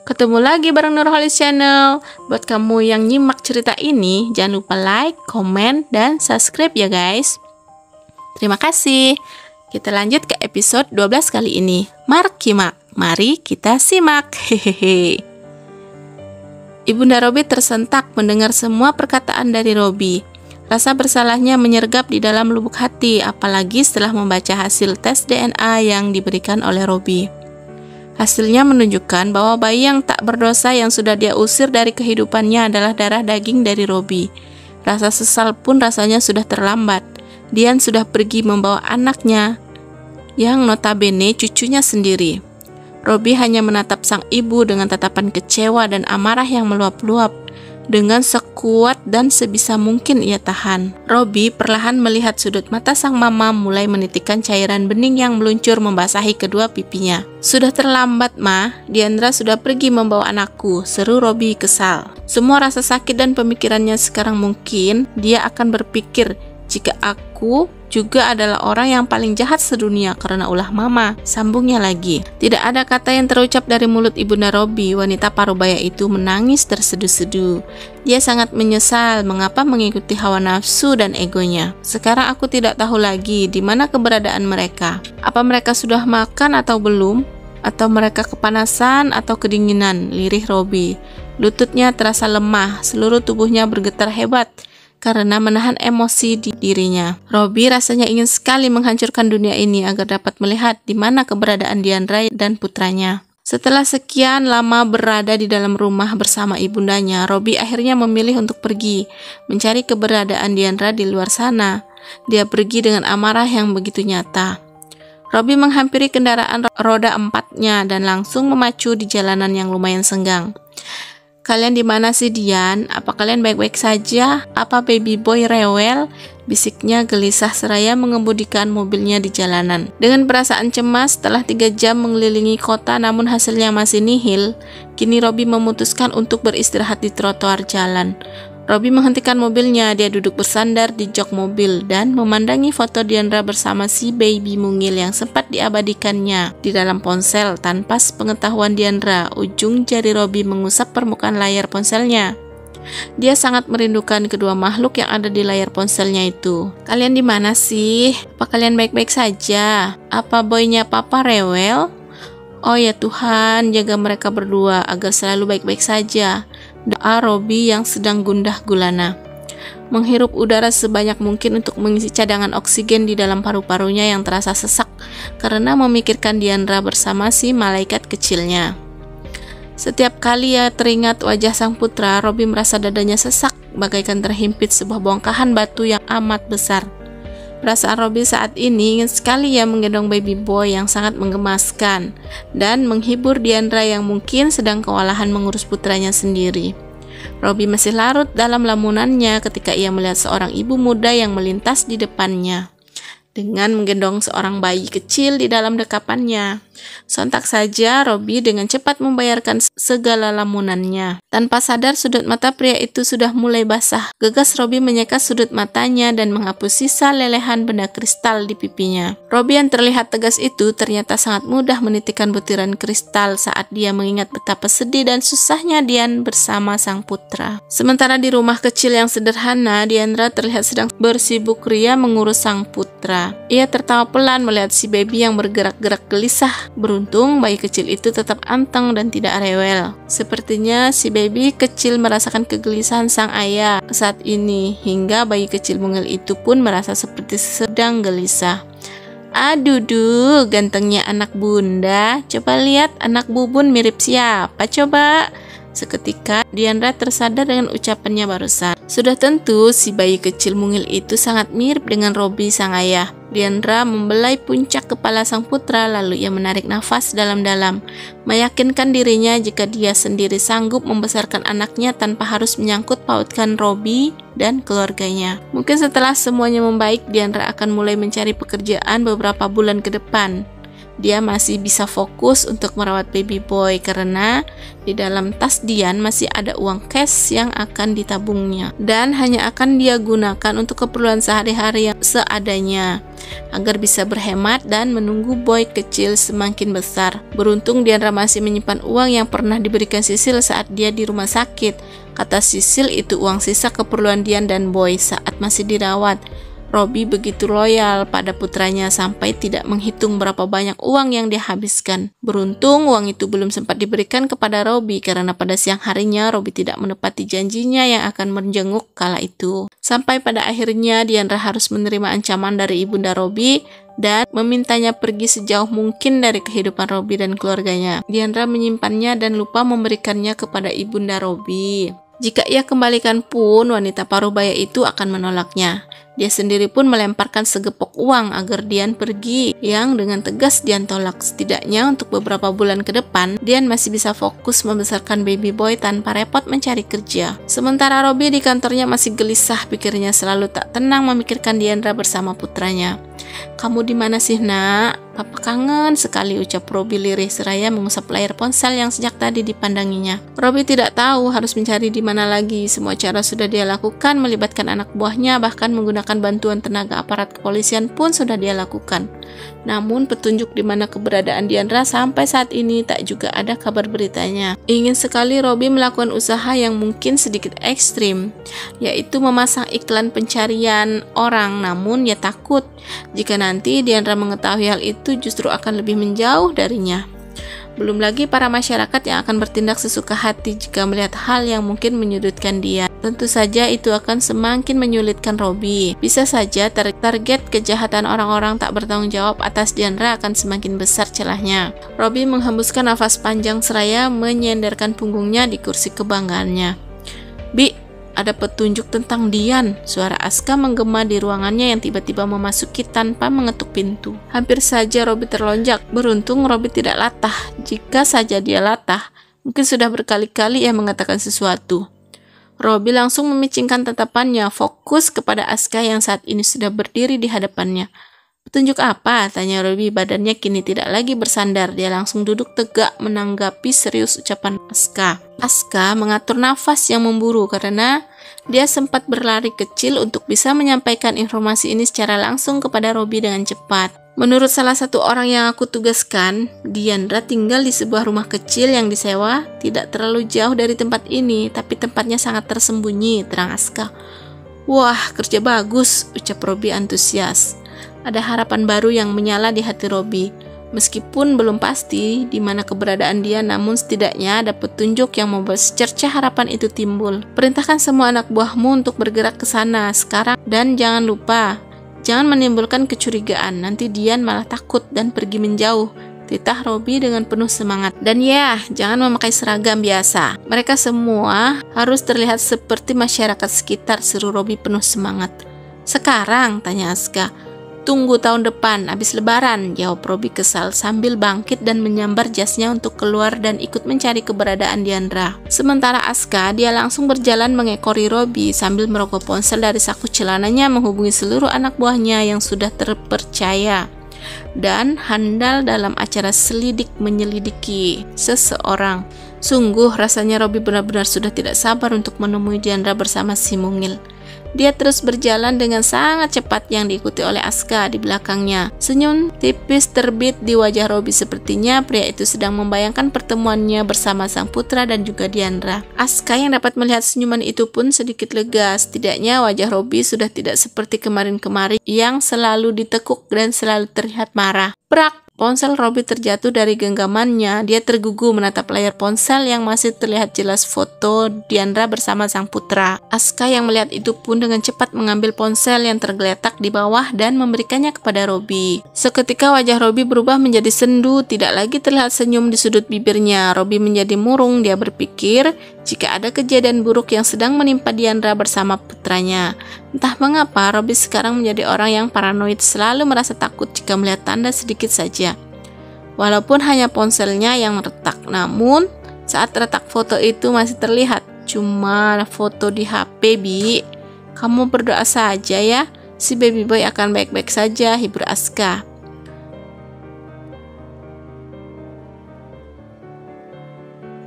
Ketemu lagi bareng Nurholis Channel. Buat kamu yang nyimak cerita ini, jangan lupa like, komen, dan subscribe ya guys. Terima kasih. Kita lanjut ke episode 12 kali ini. Markimak, mari kita simak. Hehehe. Ibunda Robi tersentak mendengar semua perkataan dari Robi. Rasa bersalahnya menyergap di dalam lubuk hati, apalagi setelah membaca hasil tes DNA yang diberikan oleh Robi. Hasilnya menunjukkan bahwa bayi yang tak berdosa yang sudah dia usir dari kehidupannya adalah darah daging dari Robi. Rasa sesal pun rasanya sudah terlambat. Dian sudah pergi membawa anaknya, yang notabene cucunya sendiri. Robi hanya menatap sang ibu dengan tatapan kecewa dan amarah yang meluap-luap. Dengan sekuat dan sebisa mungkin ia tahan. Robi perlahan melihat sudut mata sang mama mulai menitikkan cairan bening yang meluncur membasahi kedua pipinya. Sudah terlambat, Ma. Diandra sudah pergi membawa anakku, seru Robi kesal. Semua rasa sakit dan pemikirannya sekarang mungkin dia akan berpikir, jika aku juga adalah orang yang paling jahat sedunia karena ulah mama. Sambungnya lagi. Tidak ada kata yang terucap dari mulut ibunda Robi. Wanita parubaya itu menangis terseduh-seduh. Dia sangat menyesal mengapa mengikuti hawa nafsu dan egonya. Sekarang aku tidak tahu lagi di mana keberadaan mereka. Apa mereka sudah makan atau belum? Atau mereka kepanasan atau kedinginan? Lirih Robi. Lututnya terasa lemah. Seluruh tubuhnya bergetar hebat karena menahan emosi di dirinya. Robi rasanya ingin sekali menghancurkan dunia ini agar dapat melihat di mana keberadaan Diandra dan putranya. Setelah sekian lama berada di dalam rumah bersama ibundanya, Robi akhirnya memilih untuk pergi, mencari keberadaan Diandra di luar sana. Dia pergi dengan amarah yang begitu nyata. Robi menghampiri kendaraan roda 4-nya dan langsung memacu di jalanan yang lumayan senggang. Kalian di mana sih Dian? Apa kalian baik-baik saja? Apa baby boy rewel? Bisiknya gelisah seraya mengemudikan mobilnya di jalanan. Dengan perasaan cemas setelah 3 jam mengelilingi kota namun hasilnya masih nihil, kini Robi memutuskan untuk beristirahat di trotoar jalan. Robi menghentikan mobilnya, dia duduk bersandar di jok mobil dan memandangi foto Diandra bersama si baby mungil yang sempat diabadikannya di dalam ponsel. Tanpa sepengetahuan Diandra, ujung jari Robi mengusap permukaan layar ponselnya. Dia sangat merindukan kedua makhluk yang ada di layar ponselnya itu. Kalian di mana sih? Apa kalian baik-baik saja? Apa boynya papa rewel? Oh ya Tuhan, jaga mereka berdua agar selalu baik-baik saja. Doa Robi yang sedang gundah gulana. Menghirup udara sebanyak mungkin untuk mengisi cadangan oksigen di dalam paru-parunya yang terasa sesak karena memikirkan Diandra bersama si malaikat kecilnya. Setiap kali ia teringat wajah sang putra, Robi merasa dadanya sesak bagaikan terhimpit sebuah bongkahan batu yang amat besar. Perasaan Robi saat ini ingin sekali ya menggendong baby boy yang sangat menggemaskan dan menghibur Diandra yang mungkin sedang kewalahan mengurus putranya sendiri. Robi masih larut dalam lamunannya ketika ia melihat seorang ibu muda yang melintas di depannya dengan menggendong seorang bayi kecil di dalam dekapannya. Sontak saja Robi dengan cepat membayarkan segala lamunannya. Tanpa sadar sudut mata pria itu sudah mulai basah. Gegas Robi menyeka sudut matanya dan menghapus sisa lelehan benda kristal di pipinya. Robi yang terlihat tegas itu ternyata sangat mudah menitikkan butiran kristal saat dia mengingat betapa sedih dan susahnya Dian bersama sang putra. Sementara di rumah kecil yang sederhana, Diandra terlihat sedang bersibuk ria mengurus sang putra. Ia tertawa pelan melihat si baby yang bergerak-gerak gelisah. Beruntung bayi kecil itu tetap anteng dan tidak rewel. Sepertinya si baby kecil merasakan kegelisahan sang ayah saat ini, hingga bayi kecil mungil itu pun merasa seperti sedang gelisah. Aduh, gantengnya anak bunda. Coba lihat anak bubun mirip siapa coba? Seketika Diandra tersadar dengan ucapannya barusan. Sudah tentu si bayi kecil mungil itu sangat mirip dengan Robi sang ayah. Diandra membelai puncak kepala sang putra lalu ia menarik nafas dalam-dalam, meyakinkan dirinya jika dia sendiri sanggup membesarkan anaknya tanpa harus menyangkut pautkan Robi dan keluarganya. Mungkin setelah semuanya membaik, Diandra akan mulai mencari pekerjaan beberapa bulan ke depan. Dia masih bisa fokus untuk merawat baby boy karena di dalam tas Dian masih ada uang cash yang akan ditabungnya dan hanya akan dia gunakan untuk keperluan sehari-hari yang seadanya. agar bisa berhemat dan menunggu boy kecil semakin besar. Beruntung Diandra masih menyimpan uang yang pernah diberikan Sisil saat dia di rumah sakit. Kata Sisil itu uang sisa keperluan Dian dan boy saat masih dirawat. Robby begitu loyal pada putranya sampai tidak menghitung berapa banyak uang yang dihabiskan. Beruntung uang itu belum sempat diberikan kepada Robby karena pada siang harinya Robby tidak menepati janjinya yang akan menjenguk kala itu. Sampai pada akhirnya Diandra harus menerima ancaman dari ibunda Robby dan memintanya pergi sejauh mungkin dari kehidupan Robby dan keluarganya. Diandra menyimpannya dan lupa memberikannya kepada ibunda Robby. Jika ia kembalikan pun, wanita paruh baya itu akan menolaknya. Dia sendiri pun melemparkan segepok uang agar Dian pergi, yang dengan tegas Dian tolak. Setidaknya untuk beberapa bulan ke depan, Dian masih bisa fokus membesarkan baby boy tanpa repot mencari kerja. Sementara Robby di kantornya masih gelisah, pikirnya selalu tak tenang memikirkan Diandra bersama putranya. "Kamu di mana sih, Nak? Papa kangen sekali," ucap Robby lirih seraya mengusap layar ponsel yang sejak tadi dipandanginya. Robby tidak tahu harus mencari di mana lagi. Semua cara sudah dia lakukan, melibatkan anak buahnya, bahkan menggunakan bantuan tenaga aparat kepolisian pun sudah dia lakukan. Namun petunjuk di mana keberadaan Diandra sampai saat ini tak juga ada kabar beritanya. Ingin sekali Robby melakukan usaha yang mungkin sedikit ekstrim, yaitu memasang iklan pencarian orang, namun ia takut jika nanti Diandra mengetahui hal itu justru akan lebih menjauh darinya. Belum lagi para masyarakat yang akan bertindak sesuka hati jika melihat hal yang mungkin menyudutkan dia. Tentu saja itu akan semakin menyulitkan Robby. Bisa saja target kejahatan orang-orang tak bertanggung jawab atas Diandra akan semakin besar celahnya. Robby menghembuskan nafas panjang seraya menyenderkan punggungnya di kursi kebanggaannya. "Bi, ada petunjuk tentang Dian," suara Aska menggema di ruangannya yang tiba-tiba memasuki tanpa mengetuk pintu. Hampir saja Robby terlonjak. Beruntung Robby tidak latah. Jika saja dia latah, mungkin sudah berkali-kali ia mengatakan sesuatu. Robby langsung memicingkan tatapannya, fokus kepada Aska yang saat ini sudah berdiri di hadapannya. "Petunjuk apa?" tanya Robby. Badannya kini tidak lagi bersandar. Dia langsung duduk tegak menanggapi serius ucapan Aska. Aska mengatur nafas yang memburu karena dia sempat berlari kecil untuk bisa menyampaikan informasi ini secara langsung kepada Robby dengan cepat. "Menurut salah satu orang yang aku tugaskan, Diandra tinggal di sebuah rumah kecil yang disewa tidak terlalu jauh dari tempat ini, tapi tempatnya sangat tersembunyi," terang Aska. "Wah, kerja bagus," ucap Robby antusias. Ada harapan baru yang menyala di hati Robby. Meskipun belum pasti di mana keberadaan dia, namun setidaknya ada petunjuk yang membuat secerca harapan itu timbul. "Perintahkan semua anak buahmu untuk bergerak ke sana sekarang dan jangan lupa, jangan menimbulkan kecurigaan, nanti Dian malah takut dan pergi menjauh," titah Robby dengan penuh semangat. "Dan ya, jangan memakai seragam biasa. Mereka semua harus terlihat seperti masyarakat sekitar," seru Robby penuh semangat. "Sekarang?" tanya Aska. "Tunggu tahun depan, habis lebaran," jawab Robby kesal sambil bangkit dan menyambar jasnya untuk keluar dan ikut mencari keberadaan Diandra. Sementara Aska, dia langsung berjalan mengekori Robby sambil merogoh ponsel dari saku celananya, menghubungi seluruh anak buahnya yang sudah terpercaya dan handal dalam acara selidik menyelidiki seseorang. Sungguh rasanya Robby benar-benar sudah tidak sabar untuk menemui Diandra bersama si mungil. Dia terus berjalan dengan sangat cepat yang diikuti oleh Aska di belakangnya. Senyum tipis terbit di wajah Robby, sepertinya pria itu sedang membayangkan pertemuannya bersama sang putra dan juga Diandra. Aska yang dapat melihat senyuman itu pun sedikit lega. Setidaknya wajah Robby sudah tidak seperti kemarin-kemarin yang selalu ditekuk dan selalu terlihat marah. Prak! Ponsel Robby terjatuh dari genggamannya. Dia tergugu menatap layar ponsel yang masih terlihat jelas foto Diandra bersama sang putra. Aska yang melihat itu pun dengan cepat mengambil ponsel yang tergeletak di bawah dan memberikannya kepada Robby. Seketika wajah Robby berubah menjadi sendu, tidak lagi terlihat senyum di sudut bibirnya. Robby menjadi murung. Dia berpikir jika ada kejadian buruk yang sedang menimpa Diandra bersama putranya. Entah mengapa Robby sekarang menjadi orang yang paranoid, selalu merasa takut jika melihat tanda sedikit saja. Walaupun hanya ponselnya yang retak, namun saat retak foto itu masih terlihat. "Cuma foto di HP, Bi. Kamu berdoa saja ya, si baby boy akan baik-baik saja," hibur Aska.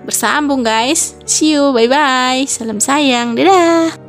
Bersambung guys. See you, bye-bye. Salam sayang, dadah.